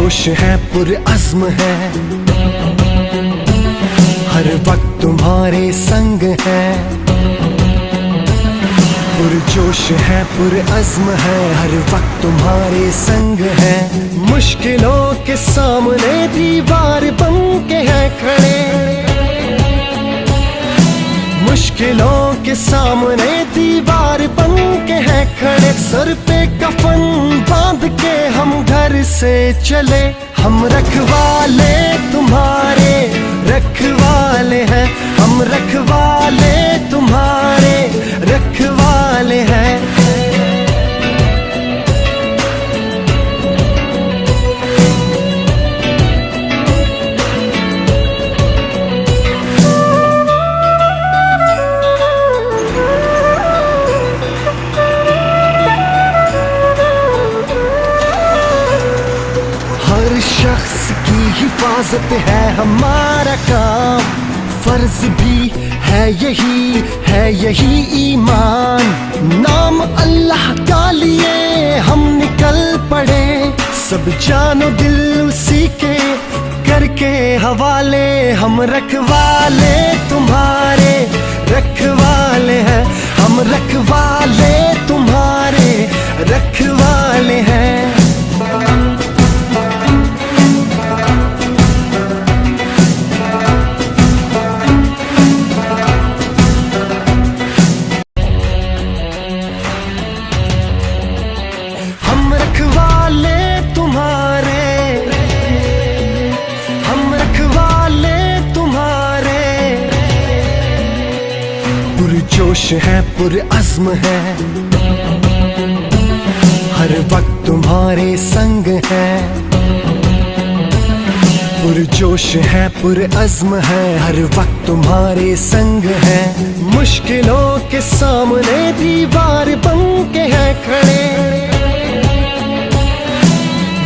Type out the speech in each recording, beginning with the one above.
पुरजोश है पुरअज़्म है, हर वक्त तुम्हारे संग है। पुरजोश है पुरअज़्म है, हर वक्त तुम्हारे संग है। मुश्किलों के सामने दीवार बन के है खड़े, मुश्किलों के सामने दीवार बन के है खड़े। सर पे कफन बांध के हम घर से चले, हम रखवाले तुम्हारे रखवाले हैं, हम रखवाले तुम्हारे रखवाले हैं। हर शख्स की हिफाजत है हमारा काम, फर्ज भी है यही ईमान। नाम अल्लाह का लिए हम निकल पड़े, सब जानो दिल उसी के करके हवाले। हम रखवाले तुम्हारे रखवाले हैं, हम रखवाले तुम्हारे रखवाले हैं। हम रखवाले तुम्हारे, हम रखवाले तुम्हारे। पुरजोश है पुरअज़्म है, हर वक्त तुम्हारे संग है। पुरजोश है पुरअज़्म है, हर वक्त तुम्हारे संग है। मुश्किलों के सामने दीवार बन के है खड़े,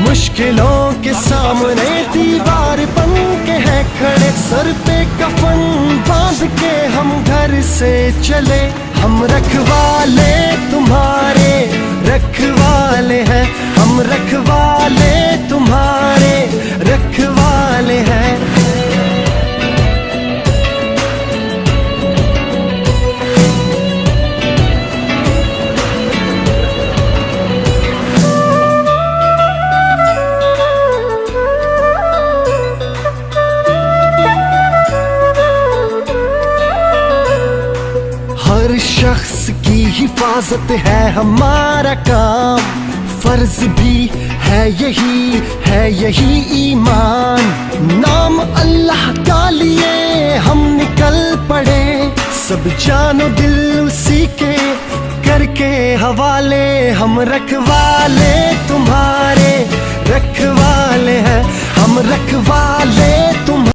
मुश्किलों के सामने दीवार बन के है खड़े। सर पे कफन बांध के हम घर से चले, हम रखवाले तुम्हारे रखवाले हैं, हम रखवाले तुम्हारे रखवाले हैं। हर शख्स की हिफाजत है हमारा काम, फर्ज भी है यही ईमान। नाम अल्लाह का लिए हम निकल पड़े, सब जानो दिल उसी के करके हवाले। हम रखवाले तुम्हारे रखवाले हैं, हम रखवाले